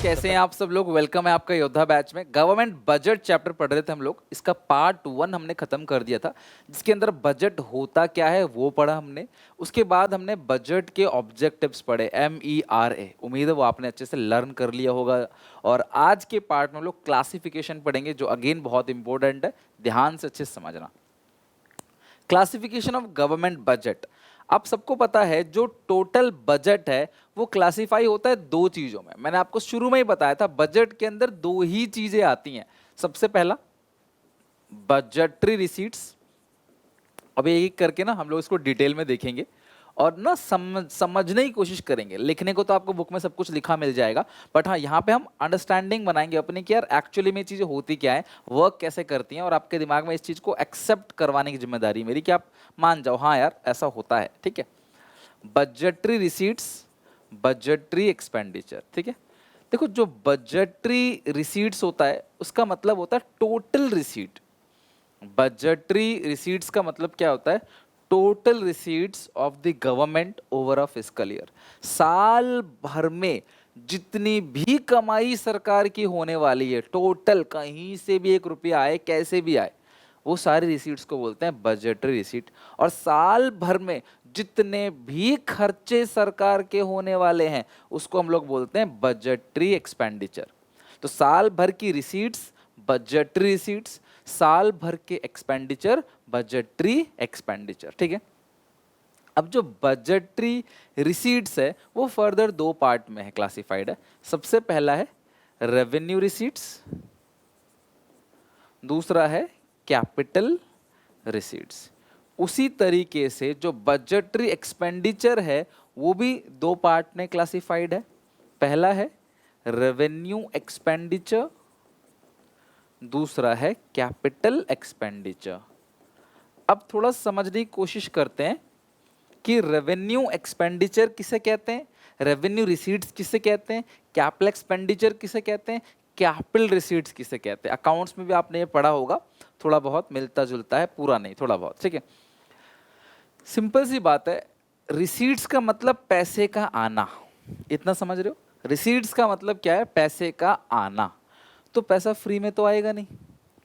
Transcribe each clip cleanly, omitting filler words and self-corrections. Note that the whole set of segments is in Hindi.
कैसे हैं आप सब लोग। वेलकम है आपका योद्धा बैच में। गवर्नमेंट बजट चैप्टर पढ़ रहे थे हम लोग। इसका पार्ट 1 हमने खत्म कर दिया था, जिसके अंदर बजट होता क्या है वो पढ़ा हमने। उसके बाद हमने बजट के ऑब्जेक्टिव्स पढ़े, MERA। उम्मीद है वो आपने अच्छे से लर्न कर लिया होगा। और आज के पार्ट में हम लोग क्लासिफिकेशन पढ़ेंगे, जो अगेन बहुत इंपॉर्टेंट है, ध्यान से अच्छे से समझना। Classification of government budget. आप सबको पता है जो टोटल बजट है वो क्लासिफाई होता है दो चीजों में। मैंने आपको शुरू में ही बताया था, बजट के अंदर दो ही चीजें आती हैं। सबसे पहला बजटरी रिसीट्स। अब एक एक करके ना हम लोग इसको डिटेल में देखेंगे और ना समझने की कोशिश करेंगे। लिखने को तो आपको बुक में सब कुछ लिखा मिल जाएगा, बट हाँ यहाँ पे हम अंडरस्टैंडिंग बनाएंगे अपनी कि यार एक्चुअली में ये चीज़ें होती क्या है, वर्क कैसे करती हैं, और आपके दिमाग में इस चीज़ को एक्सेप्ट करवाने की जिम्मेदारी मेरी कि आप मान जाओ हाँ यार ऐसा होता है। ठीक है, बजटरी रिसीट्स, बजटरी एक्सपेंडिचर। ठीक है, देखो जो बजटरी रिसीट्स होता है उसका मतलब होता है टोटल रिसीट। बजटरी रिसीट्स का मतलब क्या होता है? Total receipts of the government over a fiscal year. साल भर में जितनी भी कमाई सरकार की होने वाली है, टोटल, कहीं से भी एक रुपया आए कैसे भी आए, वो सारी रिसीट्स को बोलते हैं बजटरी रिसीट। और साल भर में जितने भी खर्चे सरकार के होने वाले हैं उसको हम लोग बोलते हैं बजटरी एक्सपेंडिचर। तो साल भर की रिसीट्स बजटरी रिसीट्स, साल भर के एक्सपेंडिचर बजटरी एक्सपेंडिचर। ठीक है, अब जो बजटरी रिसीट्स है वो फर्दर दो पार्ट में है, क्लासिफाइड है। सबसे पहला है रेवेन्यू रिसीट्स, दूसरा है कैपिटल रिसीट्स। उसी तरीके से जो बजटरी एक्सपेंडिचर है वो भी दो पार्ट में क्लासिफाइड है। पहला है रेवेन्यू एक्सपेंडिचर, दूसरा है कैपिटल एक्सपेंडिचर। अब थोड़ा समझने की कोशिश करते हैं कि रेवेन्यू एक्सपेंडिचर किसे कहते हैं, रेवेन्यू रिसीट्स किसे कहते हैं, कैपिटल एक्सपेंडिचर किसे कहते हैं, कैपिटल रिसीट्स किसे कहते हैं। अकाउंट्स में भी आपने ये पढ़ा होगा, थोड़ा बहुत मिलता जुलता है, पूरा नहीं, थोड़ा बहुत। ठीक है, सिंपल सी बात है। रिसीट्स का मतलब पैसे का आना, इतना समझ रहे हो। रिसीट्स का मतलब क्या है? पैसे का आना। तो पैसा फ्री में तो आएगा नहीं,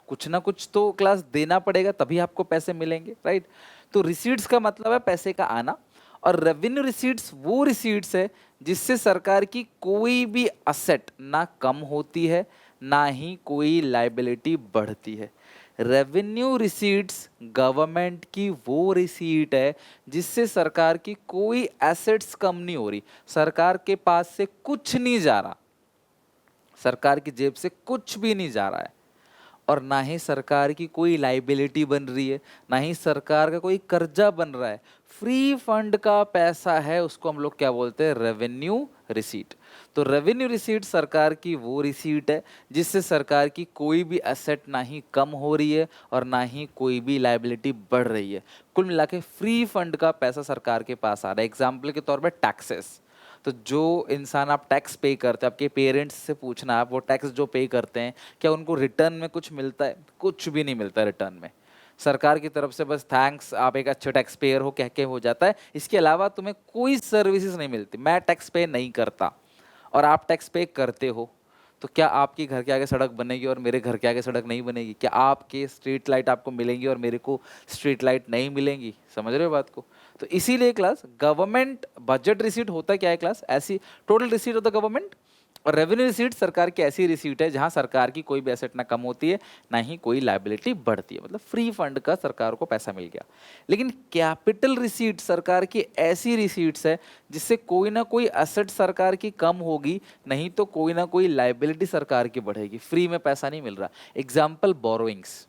कुछ ना कुछ तो क्लास देना पड़ेगा, तभी आपको पैसे मिलेंगे, राइट। तो रिसीट्स का मतलब है पैसे का आना। और रेवेन्यू रिसीट्स वो रिसीट्स है जिससे सरकार की कोई भी असेट ना कम होती है, ना ही कोई लाइबिलिटी बढ़ती है। रेवेन्यू रिसीट्स गवर्नमेंट की वो रिसीट है जिससे सरकार की कोई एसेट्स कम नहीं हो रही, सरकार के पास से कुछ नहीं जा रहा, सरकार की जेब से कुछ भी नहीं जा रहा है, और ना ही सरकार की कोई लाइबिलिटी बन रही है, ना ही सरकार का कोई कर्जा बन रहा है। फ्री फंड का पैसा है, उसको हम लोग क्या बोलते हैं? Revenue receipt. तो रेवेन्यू रिसीट सरकार की वो रिसीट है जिससे सरकार की कोई भी एसेट ना ही कम हो रही है और ना ही कोई भी लाइबिलिटी बढ़ रही है। कुल मिला के फ्री फंड का पैसा सरकार के पास आ रहा है। एग्जाम्पल के तौर पर टैक्सेस। तो जो इंसान आप टैक्स पे करते हैं, आपके पेरेंट्स से पूछना, आप वो टैक्स जो पे करते हैं क्या उनको रिटर्न में कुछ मिलता है? कुछ भी नहीं मिलता रिटर्न में। सरकार की तरफ से बस थैंक्स, आप एक अच्छे टैक्स पेयर हो कह के हो जाता है। इसके अलावा तुम्हें कोई सर्विसेज नहीं मिलती। मैं टैक्स पे नहीं करता और आप टैक्स पे करते हो, तो क्या आपकी घर के आगे सड़क बनेगी और मेरे घर के आगे सड़क नहीं बनेगी? क्या आपके स्ट्रीट लाइट आपको मिलेंगी और मेरे को स्ट्रीट लाइट नहीं मिलेंगी? समझ रहे हो बात को? तो इसीलिए क्लास गवर्नमेंट बजट रिसीट होता क्या है क्लास? ऐसी total receipt of the government. और रेवेन्यू रिसीट सरकार की ऐसी रिसीट है जहां सरकार की कोई भी एसेट ना कम होती है, ना ही कोई लायबिलिटी बढ़ती है, मतलब फ्री फंड का सरकार को पैसा मिल गया। लेकिन कैपिटल रिसीट सरकार की ऐसी रिसीट्स है जिससे कोई ना कोई एसेट सरकार की कम होगी, नहीं तो कोई ना कोई लायबिलिटी सरकार की बढ़ेगी। फ्री में पैसा नहीं मिल रहा। एग्जाम्पल बोरोइंग्स,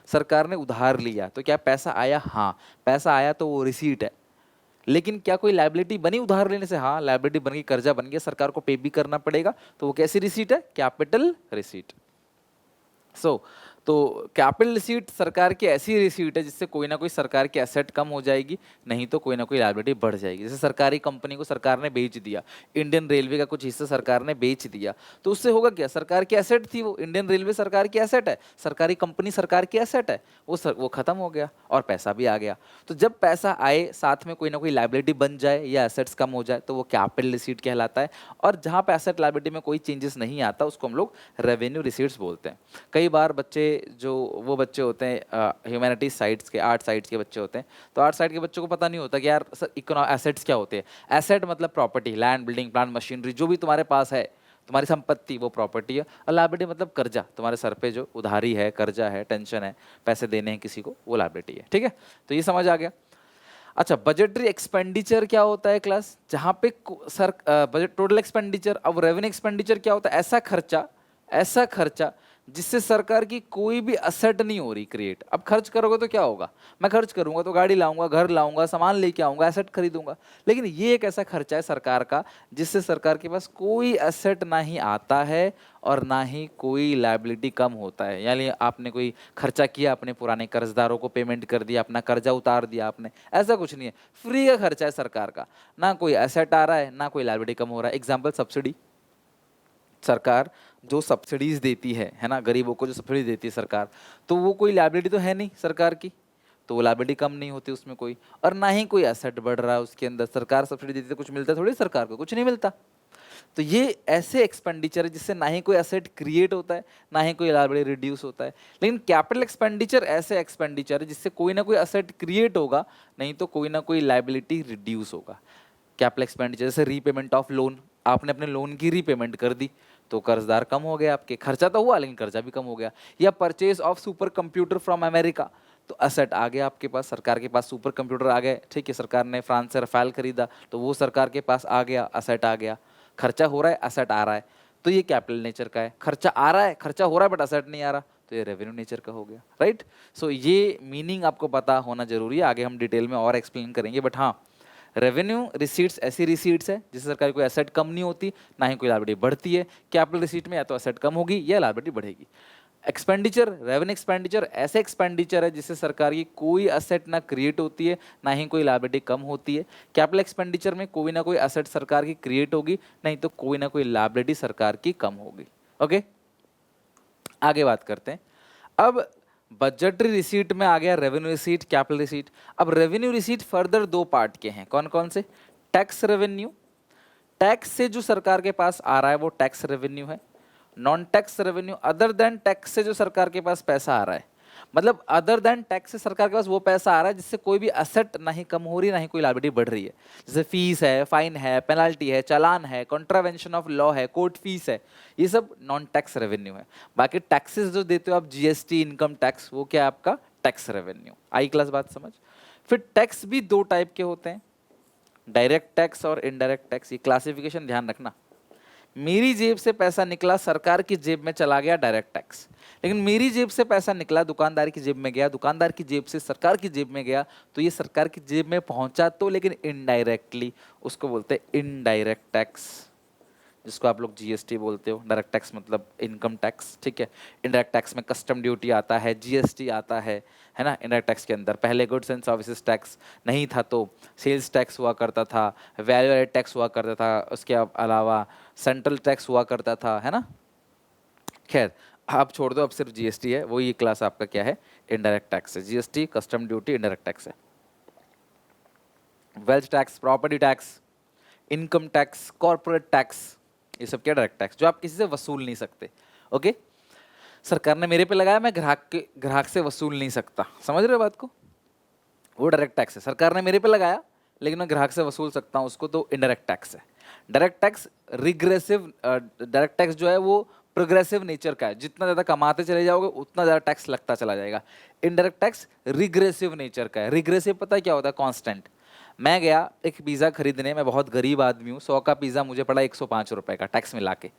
सरकार ने उधार लिया तो क्या पैसा आया? हाँ पैसा आया, तो वो रिसीट है। लेकिन क्या कोई लायबिलिटी बनी उधार लेने से? हाँ लायबिलिटी बन गई, कर्जा बन गया, सरकार को पे भी करना पड़ेगा, तो वो कैसी रिसीट है? Capital receipt. सो तो कैपिटल रिसीट सरकार की ऐसी रिसीट है जिससे कोई ना कोई सरकार की एसेट कम हो जाएगी, नहीं तो कोई ना कोई लायबिलिटी बढ़ जाएगी। जैसे सरकारी कंपनी को सरकार ने बेच दिया, इंडियन रेलवे का कुछ हिस्सा सरकार ने बेच दिया, तो उससे होगा क्या, सरकार की एसेट थी वो, इंडियन रेलवे सरकार की एसेट है, सरकारी कंपनी सरकार की एसेट है, वो खत्म हो गया और पैसा भी आ गया। तो जब पैसा आए साथ में कोई ना कोई लायबिलिटी बन जाए या एसेट्स कम हो जाए तो वो कैपिटल रिसीट कहलाता है। और जहाँ पे एसेट लायबिलिटी में कोई चेंजेस नहीं आता उसको हम लोग रेवेन्यू रिसीट्स बोलते हैं। कई बार बच्चे जो वो बच्चे होते हैं ह्यूमैनिटीज साइड्स के, आर्ट साइड्स के बच्चे होते हैं, तो आर्ट साइड के बच्चों को पता नहीं होता कि यार सर एसेट्स क्या होते हैं। एसेट मतलब property, land, building, plant, machinery, जो भी तुम्हारे पास है, तुम्हारी संपत्ति, वो प्रॉपर्टी है। और लायबिलिटी मतलब कर्जा, तुम्हारे सर पे जो उधारी है, कर्जा है, टेंशन है, पैसे देने हैं किसी को, वो लायबिलिटी है। ठीक है, तो ये समझ आ गया। अच्छा, बजटरी एक्सपेंडिचर क्या होता है क्लास, जहां पे सर बजट टोटल एक्सपेंडिचर। अब रेवेन्यू एक्सपेंडिचर क्या होता है, ऐसा खर्चा जिससे सरकार की कोई भी असेट नहीं हो रही क्रिएट। अब खर्च करोगे तो क्या होगा, मैं खर्च करूंगा तो गाड़ी लाऊंगा, घर लाऊंगा, सामान लेके आऊंगा, एसेट खरीदूंगा। लेकिन ये एक ऐसा खर्चा है सरकार का जिससे सरकार के पास कोई एसेट ना ही आता है और ना ही कोई लायबिलिटी कम होता है। यानी आपने कोई खर्चा किया, अपने पुराने कर्जदारों को पेमेंट कर दिया, अपना कर्जा उतार दिया आपने, ऐसा कुछ नहीं है, फ्री का खर्चा है सरकार का, ना कोई एसेट आ रहा है ना कोई लायबिलिटी कम हो रहा है। Example, subsidy. सरकार जो सब्सिडीज देती है ना, गरीबों को जो सब्सिडी देती है सरकार, तो वो कोई लायबिलिटी तो है नहीं सरकार की, तो वो लायबिलिटी कम नहीं होती उसमें कोई, और ना ही कोई एसेट बढ़ रहा है उसके अंदर। सरकार सब्सिडी देती है तो कुछ मिलता है थोड़ी, सरकार को कुछ नहीं मिलता। तो ये ऐसे एक्सपेंडिचर है जिससे ना ही कोई एसेट क्रिएट होता है, ना ही कोई लायबिलिटी रिड्यूस होता है। लेकिन कैपिटल एक्सपेंडिचर ऐसे एक्सपेंडिचर है जिससे कोई ना कोई एसेट क्रिएट होगा, नहीं तो कोई ना कोई लायबिलिटी रिड्यूस होगा। कैपिटल एक्सपेंडिचर जैसे रीपेमेंट ऑफ लोन, आपने अपने लोन की रीपेमेंट कर दी तो कर्जदार कम हो गया, आपके खर्चा तो हुआ लेकिन कर्जा भी कम हो गया। या purchase of super computer from America, तो असेट आ गया आपके पास, सरकार के पास सुपर कंप्यूटर आ गए, ठीक है, सरकार ने फ्रांस से रफाल खरीदा तो वो सरकार के पास आ गया, असेट आ गया। खर्चा हो रहा है, असेट आ रहा है, तो ये कैपिटल नेचर का है। खर्चा आ रहा है, खर्चा हो रहा है बट असेट नहीं आ रहा, तो ये रेवेन्यू नेचर का हो गया, राइट। सो ये मीनिंग आपको पता होना जरूरी है, आगे हम डिटेल में और एक्सप्लेन करेंगे। बट हाँ, रेवेन्यू रिसीट्स ऐसी रिसीट्स है जिससे सरकार की कोई एसेट कम नहीं होती, ना ही कोई लायबिलिटी बढ़ती है। कैपिटल रिसीट में या तो एसेट कम होगी या लायबिलिटी बढ़ेगी। एक्सपेंडिचर, रेवेन्यू एक्सपेंडिचर ऐसे एक्सपेंडिचर है जिससे सरकार की कोई एसेट ना क्रिएट होती है, ना ही कोई लायबिलिटी कम होती है। कैपिटल एक्सपेंडिचर में कोई ना कोई एसेट सरकार की क्रिएट होगी, नहीं तो कोई ना कोई लायबिलिटी सरकार की कम होगी। ओके, आगे बात करते हैं। अब बजटरी रिसीट में आ गया रेवेन्यू रिसीट, कैपिटल रिसीट। अब रेवेन्यू रिसीट फर्दर दो पार्ट के हैं, कौन कौन से, टैक्स रेवेन्यू, टैक्स से जो सरकार के पास आ रहा है वो टैक्स रेवेन्यू है। Non tax revenue, other than tax से जो सरकार के पास पैसा आ रहा है, मतलब अदर देन टैक्स से सरकार के पास वो पैसा आ रहा है जिससे कोई भी असेट ना ही कम हो रही, ना ही कोई लायबिलिटी बढ़ रही है। जैसे फीस है, फाइन है, पेनल्टी है, चालान है, कॉन्ट्रावेंशन ऑफ लॉ है, कोर्ट फीस है, ये सब नॉन टैक्स रेवेन्यू है। बाकी टैक्सेस जो देते हो आप, जीएसटी, इनकम टैक्स, वो क्या है आपका टैक्स रेवेन्यू। आई क्लास बात समझ। फिर टैक्स भी दो टाइप के होते हैं, डायरेक्ट टैक्स और इनडायरेक्ट टैक्स। ये क्लासिफिकेशन ध्यान रखना। मेरी जेब से पैसा निकला, सरकार की जेब में चला गया, डायरेक्ट टैक्स। लेकिन मेरी जेब से पैसा निकला, दुकानदार की जेब में गया, दुकानदार की जेब से सरकार की जेब में गया, तो ये सरकार की जेब में पहुंचा तो लेकिन इनडायरेक्टली, उसको बोलते हैं इनडायरेक्ट टैक्स, जिसको आप लोग जीएसटी बोलते हो। डायरेक्ट टैक्स मतलब इनकम टैक्स, ठीक है। इनडायरेक्ट टैक्स में कस्टम ड्यूटी आता है, जीएसटी आता है ना। इनडायरेक्ट टैक्स के अंदर पहले गुड्स एंड सर्विसेज टैक्स नहीं था तो सेल्स टैक्स हुआ करता था, वैल्यू एडेड टैक्स हुआ करता था, उसके अलावा सेंट्रल टैक्स हुआ करता था, है ना। खैर आप छोड़ दो, अब सिर्फ जीएसटी है, वो ये क्लास आपका क्या है, इनडायरेक्ट टैक्स है। GST, custom duty, indirect tax है। Wealth tax, property tax, income tax, corporate tax, ये सब क्या डायरेक्ट टैक्स जो आप किसी से वसूल नहीं सकते। ओके, सरकार ने मेरे पे लगाया, मैं ग्राहक से वसूल नहीं सकता, समझ रहे हो बात को, वो डायरेक्ट टैक्स है। सरकार ने मेरे पे लगाया लेकिन मैं ग्राहक से वसूल सकता हूँ उसको, तो इनडायरेक्ट टैक्स है। Direct tax regressive, direct tax जो है वो प्रोग्रेसिव नेचर का है, जितना ज़्यादा कमाते चले जाओगे उतना ज़्यादा टैक्स लगता चला जाएगा। इनडायरेक्ट टैक्स रिग्रेसिव नेचर का है। रिग्रेसिव पता है क्या होता है, कांस्टेंट। मैं गया एक पिज़्ज़ा खरीदने, मैं बहुत गरीब आदमी हूँ, 100 का पिज़्ज़ा मुझे पड़ा 105 रुपये का टैक्स मिला के।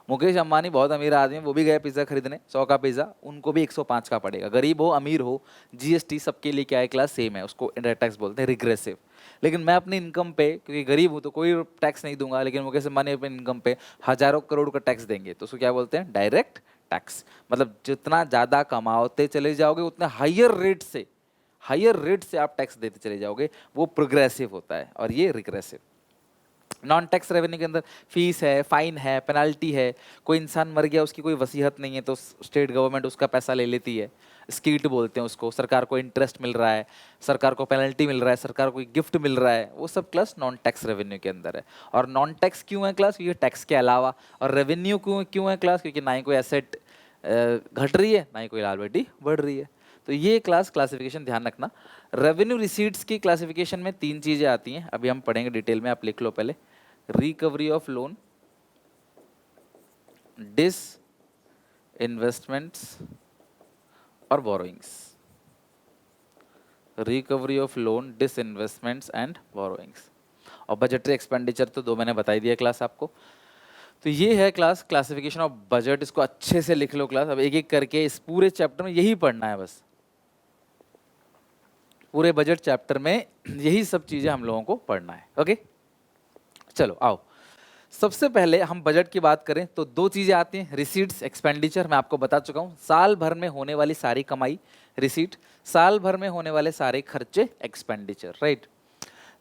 मुकेश अंबानी बहुत अमीर आदमी, वो भी गए पिज़्ज़ा खरीदने, 100 का पिज़्ज़ा, उनको भी 105 का पड़ेगा। गरीब हो अमीर हो, जीएसटी सबके लिए क्या है क्लास सेम है, उसको इनडायरेक्ट टैक्स बोलते हैं, रिग्रेसिव। लेकिन मैं अपनी इनकम पे, क्योंकि गरीब हूँ तो कोई टैक्स नहीं दूंगा, लेकिन मुकेश अंबानी अपनी इनकम पे हजारों करोड़ का टैक्स देंगे, तो उसको क्या बोलते हैं, डायरेक्ट टैक्स, मतलब जितना ज़्यादा कमाते चले जाओगे उतने हायर रेट से आप टैक्स देते चले जाओगे, वो प्रोग्रेसिव होता है और ये रिग्रेसिव। नॉन टैक्स रेवेन्यू के अंदर फीस है, फाइन है, पेनल्टी है, कोई इंसान मर गया उसकी कोई वसीयत नहीं है तो स्टेट गवर्नमेंट उसका पैसा ले लेती है, स्कीट बोलते हैं उसको, सरकार को इंटरेस्ट मिल रहा है, सरकार को पेनल्टी मिल रहा है, सरकार को गिफ्ट मिल रहा है, वो सब क्लास नॉन टैक्स रेवेन्यू के अंदर है। और नॉन टैक्स क्यों है क्लास? क्योंकि टैक्स के अलावा। और रेवेन्यू क्यों क्यों है क्लास? क्योंकि ना ही कोई एसेट घट रही है, ना ही कोई लायबिलिटी बढ़ रही है। तो ये क्लासिफिकेशन ध्यान रखना। रेवेन्यू रिसीट्स की क्लासिफिकेशन में 3 चीज़ें आती हैं, अभी हम पढ़ेंगे डिटेल में, आप लिख लो पहले। Recovery of loan, disinvestments और borrowings. Recovery of loan, disinvestments and borrowings. और बजटरी एक्सपेंडिचर तो 2 मैंने बता ही दिया क्लास आपको। तो ये है क्लास क्लासिफिकेशन ऑफ बजट, इसको अच्छे से लिख लो क्लास। अब एक एक करके इस पूरे चैप्टर में यही पढ़ना है बस, पूरे बजट चैप्टर में यही सब चीजें हम लोगों को पढ़ना है। ओके चलो आओ, सबसे पहले हम बजट की बात करें तो 2 चीजें आती हैं, रिसीट्स, एक्सपेंडिचर। मैं आपको बता चुका हूं, साल भर में होने वाली सारी कमाई रिसीट, साल भर में होने वाले सारे खर्चे एक्सपेंडिचर, राइट।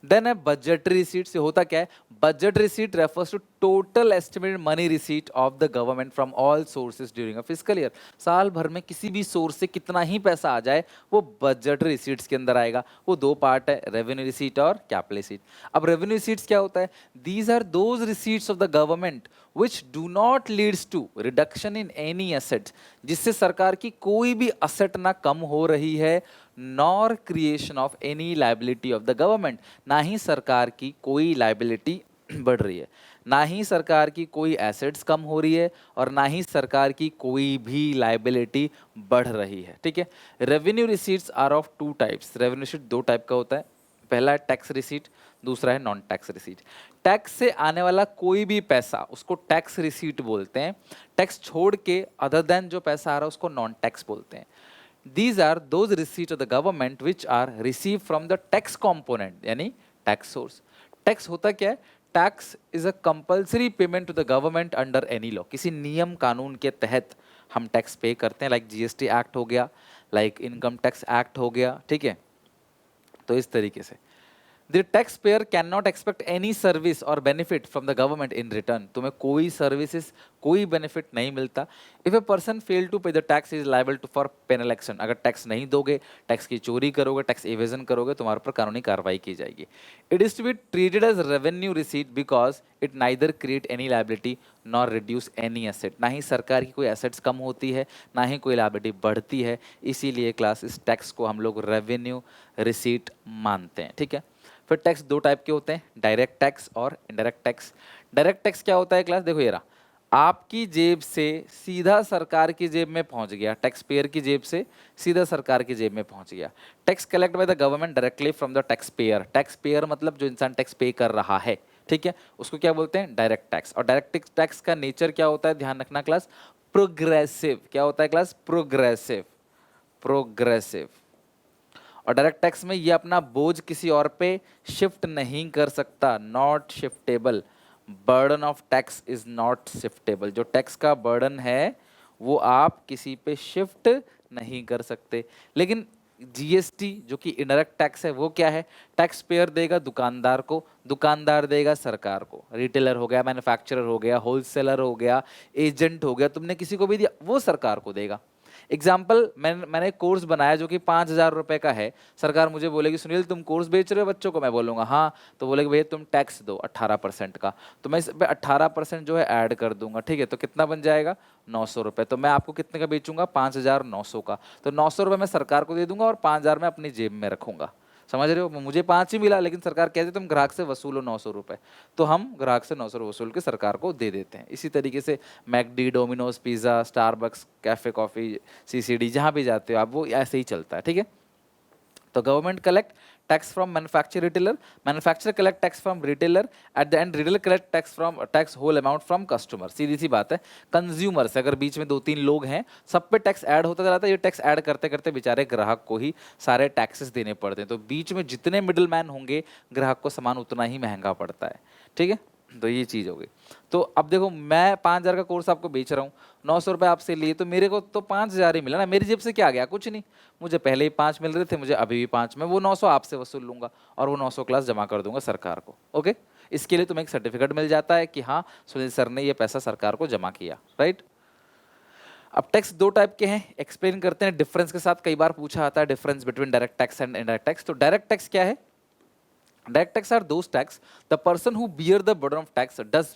देन है बजटरी रिसीट। से होता क्या है? Budget receipt refers to total estimated money receipt of the government from all sources during a fiscal year. साल भर में किसी भी सोर्स से कितना ही पैसा आ जाए वो बजटरी रिसीट्स के अंदर आएगा। वो 2 पार्ट है, रेवेन्यू रिसीट और कैपिटल रिसीट। अब रेवेन्यू रिसीट्स क्या होता है? These are those receipts of the government which do not leads to reduction in any assets, जिससे सरकार की कोई भी असेट ना कम हो रही है, nor creation of any liability of the government, ना ही सरकार की कोई लाइबिलिटी बढ़ रही है, ना ही सरकार की कोई एसेट्स कम हो रही है और ना ही सरकार की कोई भी लाइबिलिटी बढ़ रही है। ठीक है। Revenue receipts are of 2 types. Revenue receipt 2 type का होता है, पहला है टैक्स रिसीट, दूसरा है नॉन टैक्स रिसीट। टैक्स से आने वाला कोई भी पैसा उसको टैक्स रिसीट बोलते हैं। टैक्स छोड़ के अदर देन जो पैसा आ रहा है उसको नॉन टैक्स बोलते हैं। These are those receipts of the government which are received from the tax component, यानी टैक्स सोर्स। टैक्स होता क्या है? Tax is a compulsory payment to the government under any law. किसी नियम कानून के तहत हम टैक्स पे करते हैं, लाइक जीएसटी एक्ट हो गया, लाइक इनकम टैक्स एक्ट हो गया। ठीक है, तो इस तरीके से The taxpayer cannot expect any service or benefit from the government in return. तुम्हें कोई सर्विसेज, कोई बेनिफिट नहीं मिलता। If a person fail to pay the tax, he is liable to for penal action. अगर टैक्स नहीं दोगे, टैक्स की चोरी करोगे, टैक्स एवेजन करोगे, तुम्हारे पर कानूनी कार्रवाई की जाएगी। It is to be treated as revenue receipt because it neither create any liability nor reduce any asset. ना ही सरकार की कोई एसेट्स कम होती है, ना ही कोई लायबिलिटी बढ़ती है, इसीलिए क्लास इस टैक्स को हम लोग रेवेन्यू रिसीट मानते हैं। ठीक है। फिर टैक्स 2 टाइप के होते हैं, डायरेक्ट टैक्स और इनडायरेक्ट टैक्स। डायरेक्ट टैक्स क्या होता है क्लास? देखो ये रहा, आपकी जेब से सीधा सरकार की जेब में पहुंच गया, टैक्स पेयर की जेब से सीधा सरकार की जेब में पहुंच गया। Tax collect bye the government directly from the tax payer. Tax payer मतलब जो इंसान टैक्स पे कर रहा है, ठीक है, उसको क्या बोलते हैं? Direct tax. और डायरेक्ट टैक्स का नेचर क्या होता है? ध्यान रखना क्लास, प्रोग्रेसिव। क्या होता है क्लास? प्रोग्रेसिव। प्रोग्रेसिव। और डायरेक्ट टैक्स में ये अपना बोझ किसी और पे शिफ्ट नहीं कर सकता, not shiftable. Burden of tax is not shiftable. जो टैक्स का बर्डन है वो आप किसी पे शिफ्ट नहीं कर सकते। लेकिन जीएसटी जो कि इनडायरेक्ट टैक्स है वो क्या है? टैक्स पेयर देगा दुकानदार को, दुकानदार देगा सरकार को। रिटेलर हो गया, मैन्युफैक्चरर हो गया, होलसेलर हो गया, एजेंट हो गया, तुमने किसी को भी दिया वो सरकार को देगा। एग्जाम्पल, मैंने कोर्स बनाया जो कि 5,000 रुपए का है। सरकार मुझे बोलेगी सुनील तुम कोर्स बेच रहे हो बच्चों को, मैं बोलूँगा हाँ, तो बोलेगी भैया तुम टैक्स दो 18% का, तो मैं इस पे 18% जो है ऐड कर दूंगा। ठीक है, तो कितना बन जाएगा? 900 रुपये। तो मैं आपको कितने का बेचूंगा? 5,900 का। तो 900 रुपये मैं सरकार को दे दूंगा और 5,000 मैं अपनी जेब में रखूंगा। समझ रहे हो? मुझे 5 ही मिला, लेकिन सरकार कहती है तुम ग्राहक से वसूलो 900 रुपये, तो हम ग्राहक से 900 रुपये वसूल के सरकार को दे देते हैं। इसी तरीके से McD, Domino's, pizza, Starbucks, cafe coffee, CCD, जहाँ भी जाते हो आप, वो ऐसे ही चलता है। ठीक है। तो government collect tax from manufacture retailer, manufacture collect tax from retailer, at the end retailer collect tax from tax whole amount from customer. सीधी सी बात है, कंज्यूमर से अगर बीच में 2-3 लोग हैं, सब पे टैक्स ऐड होता जाता है। ये टैक्स ऐड करते करते बेचारे ग्राहक को ही सारे टैक्सेस देने पड़ते हैं। तो बीच में जितने मिडिल मैन होंगे, ग्राहक को सामान उतना ही महंगा पड़ता है। ठीक है। तो ये चीज़ हो गई। तो अब देखो मैं 5,000 का कोर्स आपको बेच रहा हूँ, 900 रुपये आपसे लिए, तो मेरे को तो 5,000 ही मिला ना, मेरी जेब से क्या गया, कुछ नहीं। मुझे पहले ही 5 मिल रहे थे, मुझे अभी भी 5, मैं वो 900 आपसे वसूल लूंगा और वो 900 क्लास जमा कर दूंगा सरकार को। ओके, इसके लिए तुम्हें एक सर्टिफिकेट मिल जाता है कि हाँ सुनील सर ने ये पैसा सरकार को जमा किया, राइट। अब टैक्स दो टाइप के हैं, एक्सप्लेन करते हैं डिफरेंस के साथ। कई बार पूछा आता है difference between direct tax and indirect tax. तो डायरेक्ट टैक्स क्या है? Direct tax are those tax the person who bear the burden of tax does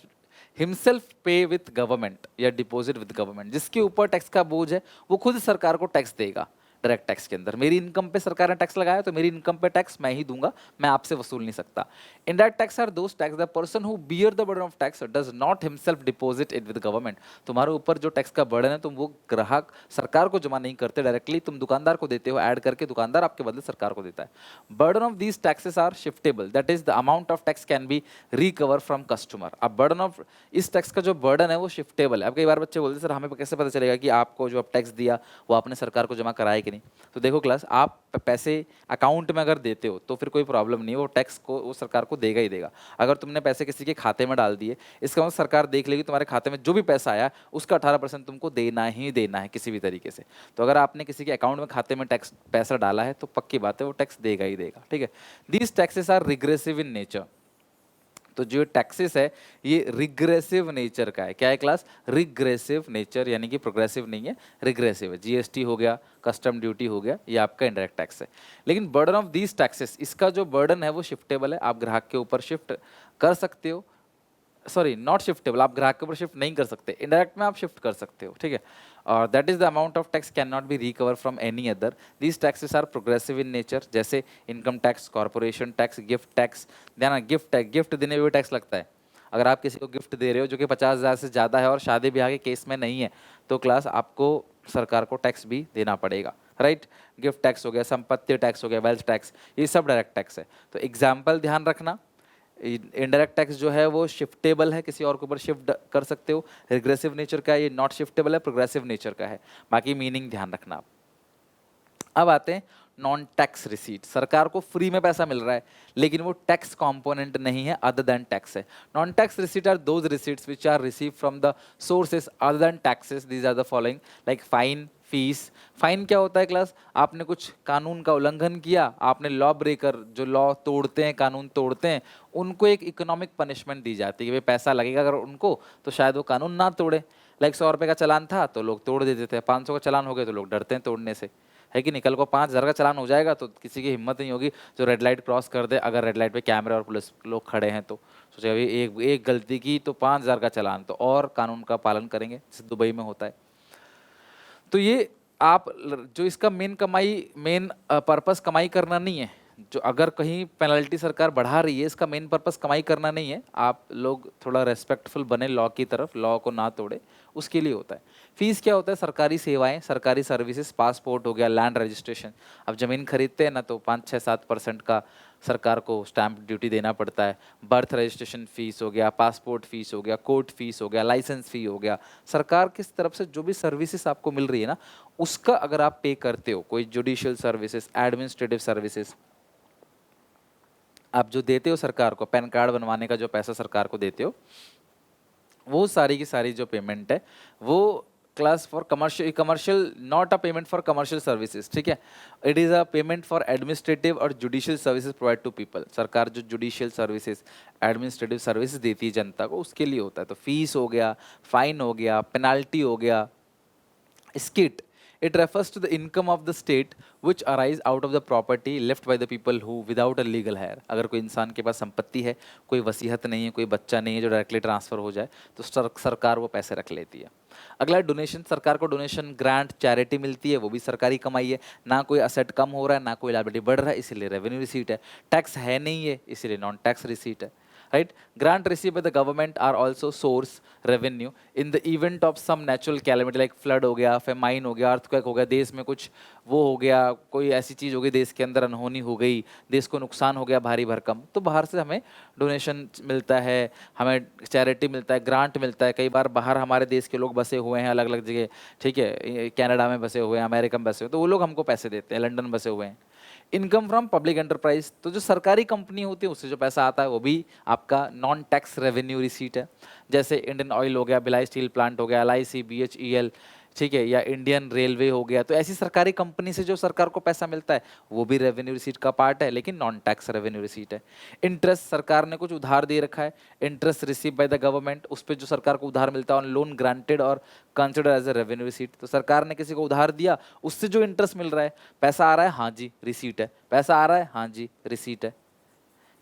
himself pay with government या डिपॉजिट विद गवर्नमेंट। जिसके ऊपर टैक्स का बोझ है वो खुद सरकार को टैक्स देगा। डायरेक्ट टैक्स के अंदर मेरी इनकम पे सरकार ने टैक्स लगाया तो मेरी इनकम पे टैक्स मैं ही दूंगा, मैं आपसे वसूल नहीं सकता। Indirect tax are those tax the person who bear the burden of tax does not himself deposit it with government. तुम्हारे ऊपर जो टैक्स का बर्डन है तुम वो ग्राहक सरकार को जमा नहीं करते डायरेक्टली, तुम दुकानदार को देते हो, ऐड करके दुकानदार आपके बदले सरकार को देता है। Burden of these taxes are shiftable, that is the amount of tax can be recover from customer. अब बर्डन ऑफ इस टैक्स का जो बर्डन है वो शिफ्टेबल है। अब कई बार बच्चे बोलते सर हमें कैसे पता चलेगा कि आपको जो अब टैक्स दिया वो आपने सरकार को जमा कराया कि नहीं। तो देखो क्लास, आप पैसे अकाउंट में अगर देते हो तो फिर कोई प्रॉब्लम नहीं है, वो टैक्स को वो सरकार को देगा ही देगा। अगर तुमने पैसे किसी के खाते में डाल दिए, इसका मतलब सरकार देख लेगी तुम्हारे खाते में जो भी पैसा आया उसका 18% तुमको देना ही देना है किसी भी तरीके से। तो अगर आपने किसी के अकाउंट में खाते में टैक्स पैसा डाला है तो पक्की बात है वो टैक्स देगा ही देगा, ठीक है। These taxes are regressive in nature. तो जो टैक्सेस है ये रिग्रेसिव नेचर का है। क्या है क्लास? रिग्रेसिव नेचर, यानी कि प्रोग्रेसिव नहीं है, रिग्रेसिव है। जीएसटी हो गया, कस्टम ड्यूटी हो गया, ये आपका इनडायरेक्ट टैक्स है। लेकिन बर्डन ऑफ दीज टैक्सेस, इसका जो बर्डन है वो शिफ्टेबल है, आप ग्राहक के ऊपर शिफ्ट कर सकते हो। सॉरी, नॉट शिफ्टेबल, आप ग्राहक के ऊपर शिफ्ट नहीं कर सकते, इनडायरेक्ट में आप शिफ्ट कर सकते हो, ठीक है। और that is the amount of tax can not be recover from any other. These taxes are progressive in nature, जैसे income tax, corporation tax, gift tax. ध्यान, गिफ्ट टैक्स, गिफ्ट देने में भी टैक्स लगता है। अगर आप किसी को गिफ्ट दे रहे हो जो कि 50,000 से ज़्यादा है और शादी ब्याह के केस में नहीं है तो क्लास आपको सरकार को टैक्स भी देना पड़ेगा, राइट। गिफ्ट टैक्स हो गया, संपत्ति टैक्स हो गया, वेल्थ टैक्स, ये सब डायरेक्ट टैक्स है। तो एग्जाम्पल ध्यान रखना, इनडायरेक्ट टैक्स जो है वो शिफ्टेबल है, किसी और के ऊपर शिफ्ट कर सकते हो। रिग्रेसिव नेचर का है, ये नॉट शिफ्टेबल है, प्रोग्रेसिव नेचर का है। बाकी मीनिंग ध्यान रखना आप। अब आते हैं नॉन टैक्स रिसीट। सरकार को फ्री में पैसा मिल रहा है लेकिन वो टैक्स कंपोनेंट नहीं है, अदर देन टैक्स है। Non tax receipt are those receipts which are receive from the sources other than taxes. These are the following, like fine, fees. Fine क्या होता है क्लास? आपने कुछ कानून का उल्लंघन किया, आपने लॉ ब्रेकर, जो लॉ तोड़ते हैं, कानून तोड़ते हैं, उनको एक इकोनॉमिक पनिशमेंट दी जाती है कि भाई पैसा लगेगा अगर उनको तो शायद वो कानून ना तोड़े। लाइक 100 रुपये का चालान था तो लोग तोड़ देते थे, 500 का चालान हो गया तो लोग डरते हैं तोड़ने से, है कि नहीं। कल को 5,000 का चालान हो जाएगा तो किसी की हिम्मत नहीं होगी जो रेड लाइट क्रॉस कर दे, अगर रेड लाइट पे कैमरे और पुलिस लोग खड़े हैं तो सोचे अभी एक एक गलती की तो 5,000 का चालान, तो और कानून का पालन करेंगे, जैसे दुबई में होता है। तो ये आप जो इसका मेन पर्पस कमाई करना नहीं है। जो अगर कहीं पेनल्टी सरकार बढ़ा रही है, इसका मेन पर्पस कमाई करना नहीं है, आप लोग थोड़ा रेस्पेक्टफुल बने लॉ की तरफ, लॉ को ना तोड़े, उसके लिए होता है। फीस क्या होता है? सरकारी सेवाएं, सरकारी सर्विसेज, पासपोर्ट हो गया, लैंड रजिस्ट्रेशन। अब जमीन खरीदते हैं ना तो 5, 6, 7% का सरकार को स्टैंप ड्यूटी देना पड़ता है। बर्थ रजिस्ट्रेशन फीस हो गया, पासपोर्ट फीस हो गया, कोर्ट फीस हो गया, लाइसेंस फी हो गया। सरकार किस तरफ से जो भी सर्विसेज आपको मिल रही है ना, उसका अगर आप पे करते हो, कोई जुडिशियल सर्विसेज, एडमिनिस्ट्रेटिव सर्विसेज आप जो देते हो सरकार को, पैन कार्ड बनवाने का जो पैसा सरकार को देते हो, वो सारी की सारी जो पेमेंट है वो class for commercial not a payment for commercial services, ठीक है। It is a payment for administrative और judicial services provide to people. सरकार जो जुडिशियल सर्विसेज, एडमिनिस्ट्रेटिव सर्विसेज देती है जनता को, उसके लिए होता है। तो फीस हो गया, फाइन हो गया, पेनाल्टी हो गया, skit. It refers to the income of the state which arise out of the property left by the people who without a legal heir. अगर कोई इंसान के पास संपत्ति है, कोई वसीयत नहीं है, कोई बच्चा नहीं है जो डायरेक्टली ट्रांसफर हो जाए, तो सरकार वो पैसे रख लेती है। अगला डोनेशन, सरकार को डोनेशन, ग्रांट, चैरिटी मिलती है, वो भी सरकारी कमाई है। ना कोई असेट कम हो रहा है, ना कोई लायबिलिटी बढ़ रहा है, इसीलिए रेवेन्यू रिसीट है। टैक्स है नहीं है, इसीलिए नॉन टैक्स रिसीट है, right? Grant received by the government are also source revenue in the event of some natural calamity like flood हो गया, famine हो गया, earthquake हो गया, देश में कुछ वो हो गया, कोई ऐसी चीज़ हो गई देश के अंदर, अनहोनी हो गई, देश को नुकसान हो गया भारी भरकम, तो बाहर से हमें डोनेशन मिलता है, हमें चैरिटी मिलता है, ग्रांट मिलता है। कई बार बाहर हमारे देश के लोग बसे हुए हैं अलग अलग जगह, ठीक है, कनाडा में बसे हुए हैं, अमेरिका में बसे हुए, तो वो लोग हमको पैसे देते हैं, लंदन बसे हुए हैं। इनकम फ्रॉम पब्लिक एंटरप्राइज, तो जो सरकारी कंपनी होती है उससे जो पैसा आता है वो भी आपका नॉन टैक्स रेवेन्यू रिसीट है। जैसे इंडियन ऑयल हो गया, भिलाई स्टील प्लांट हो गया, LIC, BHEL, ठीक है, या इंडियन रेलवे हो गया। तो ऐसी सरकारी कंपनी से जो सरकार को पैसा मिलता है वो भी रेवेन्यू रिसीट का पार्ट है, लेकिन नॉन टैक्स रेवेन्यू रिसीट है। इंटरेस्ट, सरकार ने कुछ उधार दे रखा है, interest receive by the government, उस पर जो सरकार को उधार मिलता है ऑन लोन ग्रांटेड और consider as a revenue receipt. तो सरकार ने किसी को उधार दिया, उससे जो इंटरेस्ट मिल रहा है, पैसा आ रहा है, हाँ जी रिसीट है, पैसा आ रहा है, हाँ जी रिसीट है।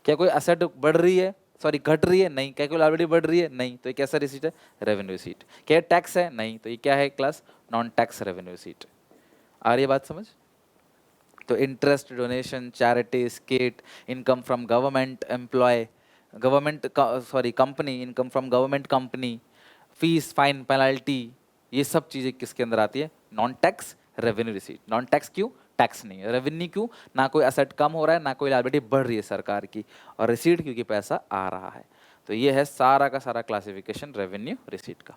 क्या कोई असेट बढ़ रही है, सॉरी घट रही है, नहीं। क्या कोई लायबिलिटी बढ़ रही है, नहीं। तो ये कैसा रिसीट है, रेवेन्यू रिसीट। क्या टैक्स है, नहीं। तो ये क्या है class, non tax revenue receipt. आ रही है बात समझ? तो interest, donation, charity, state, income from government employ, government sorry company, income from government company, fees, fine, penalty, ये सब चीज़ें किसके अंदर आती है, non tax revenue receipt. Non tax क्यों, टैक्स नहीं है। रेवेन्यू क्यों, ना कोई असेट कम हो रहा है, ना कोई लायबिलिटी बढ़ रही है सरकार की, और रिसीट क्योंकि पैसा आ रहा है। तो ये है सारा का सारा क्लासिफिकेशन रेवेन्यू रिसीट का।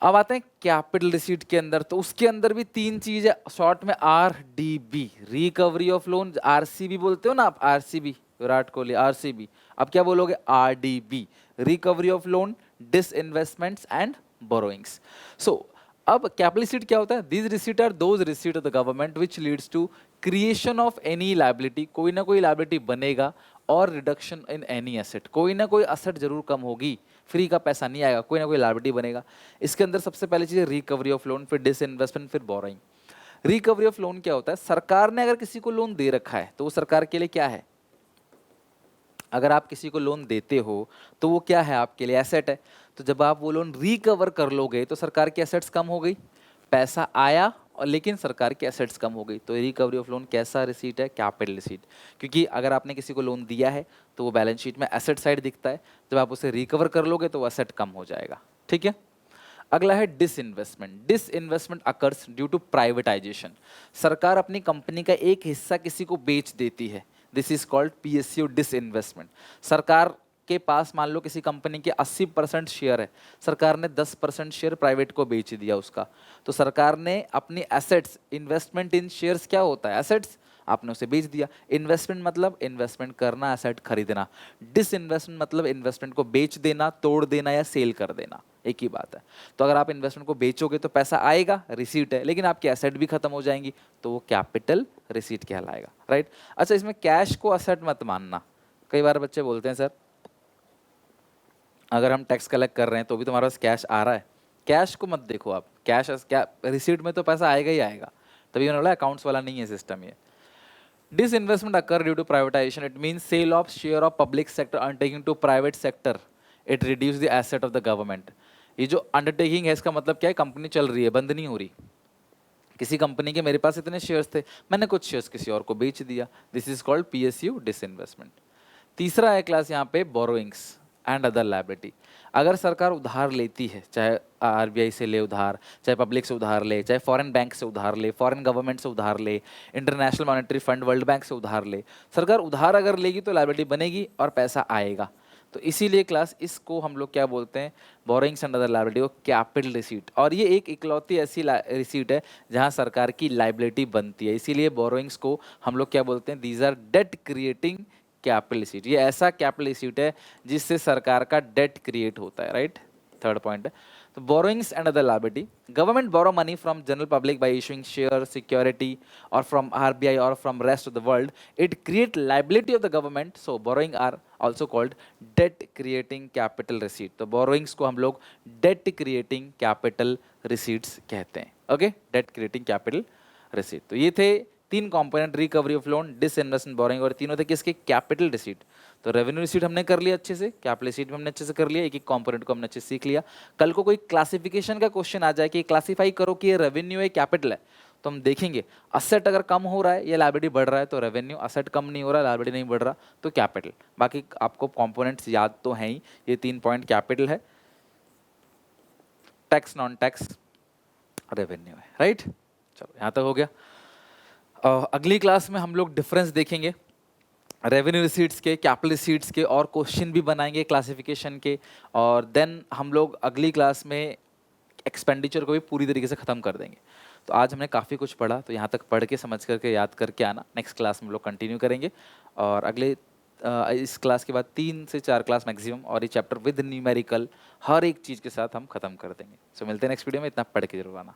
अब आते हैं कैपिटल रिसीट के अंदर। तो उसके अंदर भी तीन चीज है, शॉर्ट में RDB, recovery of loan, RCB बोलते हो ना आप, RCB, विराट कोहली, RCB। अब क्या बोलोगे, RDB, recovery of loan, disinvestments and borrowings. So अब कैपिटल रिसीट क्या होता है, these receipt are those receipt of the government which leads to creation of any liability, कोई ना कोई लायबिलिटी बनेगा, और रिडक्शन इन एनी एसेट, कोई ना कोई असेट जरूर कम होगी, फ्री का पैसा नहीं आएगा, कोई ना कोई लायबिलिटी बनेगा। इसके अंदर सबसे पहली चीज है रिकवरी ऑफ लोन, फिर डिसइन्वेस्टमेंट, फिर बोरोइंग। रिकवरी ऑफ लोन क्या होता है, सरकार ने अगर किसी को लोन दे रखा है तो वो सरकार के लिए क्या है, अगर आप किसी को लोन देते हो तो वो क्या है आपके लिए, एसेट है। तो जब आप वो लोन रिकवर कर लोगे तो सरकार की एसेट्स कम हो गई, पैसा आया और लेकिन सरकार की एसेट्स कम हो गई। तो रिकवरी ऑफ लोन कैसा रिसीट है, कैपिटल रिसीट। क्योंकि अगर आपने किसी को लोन दिया है तो वो बैलेंस शीट में एसेट साइड दिखता है, जब आप उसे रिकवर कर लोगे तो वो एसेट कम हो जाएगा, ठीक है। अगला है disinvestment. Disinvestment occurs due to privatization, सरकार अपनी कंपनी का एक हिस्सा किसी को बेच देती है, this is called PSU, disinvestment. सरकार के पास मान लो किसी कंपनी के 80% शेयर है, सरकार ने 10% शेयर प्राइवेट को बेच दिया उसका, तो सरकार ने अपनी एसेट्स, इन्वेस्टमेंट इन शेयर्स क्या होता है, एसेट्स, आपने उसे बेच दिया। इन्वेस्टमेंट मतलब इन्वेस्टमेंट करना, एसेट खरीदना। डिसइन्वेस्टमेंट मतलब इन्वेस्टमेंट को बेच देना, तोड़ देना या सेल कर देना, एक ही बात है। तो अगर आप इन्वेस्टमेंट को बेचोगे तो पैसा आएगा, रिसीट है, लेकिन आपकी एसेट भी खत्म हो जाएंगी, तो वो कैपिटल रिसीट कहलाएगा, राइट। अच्छा, इसमें कैश को एसेट मत मानना। कई बार बच्चे बोलते हैं सर अगर हम टैक्स कलेक्ट कर रहे हैं तो भी तुम्हारे पास कैश आ रहा है, कैश को मत देखो आप, कैश क्या, रिसीट में तो पैसा आएगा ही आएगा, तभी उन्होंने बोला अकाउंट्स वाला नहीं है सिस्टम ये। Disinvestment occur due to privatization. It means sale of share of public sector undertaking to private sector. It reduce the asset of the government. ये जो अंडरटेकिंग है इसका मतलब क्या है, कंपनी चल रही है, बंद नहीं हो रही। किसी कंपनी के मेरे पास इतने शेयर्स थे, मैंने कुछ शेयर्स किसी और को बेच दिया, this is called PSU, disinvestment. तीसरा है क्लास यहाँ पे बोरोइंग्स एंड अदर लायबिलिटी। अगर सरकार उधार लेती है, चाहे RBI से ले उधार, चाहे पब्लिक से उधार ले, चाहे फॉरेन बैंक से उधार ले, फॉरेन गवर्नमेंट से उधार ले, international monetary fund, world bank से उधार ले, सरकार उधार अगर लेगी तो लायबिलिटी बनेगी और पैसा आएगा। तो इसीलिए क्लास इसको हम लोग क्या बोलते हैं, बोरोइंग्स एंड अदर लायबिलिटी को कैपिटल रिसीट। और ये एक इकलौती ऐसी रिसीट है जहां सरकार की लायबिलिटी बनती है, इसीलिए बोरोइंग्स को हम लोग क्या बोलते हैं, these are debt creating capital receipt. ये ऐसा कैपिटल रिसीट है जिससे सरकार का डेट क्रिएट होता है, राइट। थर्ड पॉइंट है, तो borrowings and other liability, government borrow money from general public by issuing share, security और फ्रॉम RBI और from rest of the world, it create liability of the government, so borrowing are also called debt creating capital receipt. तो बोरोइंग्स को हम लोग डेट क्रिएटिंग कैपिटल रिसीट्स कहते हैं, okay, debt creating capital receipt. तो ये थे तीन component, recovery of loan, disinvestment, borrowing, और तीनों थे किसके, कैपिटल रिसीट। तो रेवेन्यू रिसीट हमने कर लिया अच्छे से, कैपिटल रिसीट भी हमने अच्छे से कर लिया, एक एक कंपोनेंट को हमने अच्छे से सीख लिया। कल को कोई क्लासिफिकेशन का क्वेश्चन आ जाए कि क्लासिफाई करो कि ये रेवेन्यू है कैपिटल है, तो हम देखेंगे असेट अगर कम हो रहा है या लायबिलिटी बढ़ रहा है तो रेवेन्यू, असेट कम नहीं हो रहा, लायबिलिटी नहीं बढ़ रहा तो कैपिटल। बाकी आपको कंपोनेंट्स याद तो हैं ही, ये 3 पॉइंट कैपिटल है, टैक्स, नॉन टैक्स, रेवेन्यू है, राइट। चलो यहाँ तक हो गया। अगली क्लास में हम लोग डिफरेंस देखेंगे रेवेन्यू रिसीट्स के, कैपिटल रिसीट्स के, और क्वेश्चन भी बनाएंगे क्लासिफिकेशन के, और देन हम लोग अगली क्लास में एक्सपेंडिचर को भी पूरी तरीके से ख़त्म कर देंगे। तो आज हमने काफ़ी कुछ पढ़ा, तो यहाँ तक पढ़ के समझ करके याद करके आना। नेक्स्ट क्लास में हम लोग कंटिन्यू करेंगे और अगले इस क्लास के बाद 3 से 4 क्लास मैक्सिमम और ये चैप्टर विद न्यूमेरिकल हर एक चीज़ के साथ हम खत्म कर देंगे। सो मिलते हैं नेक्स्ट वीडियो में, इतना पढ़ के जरूर आना।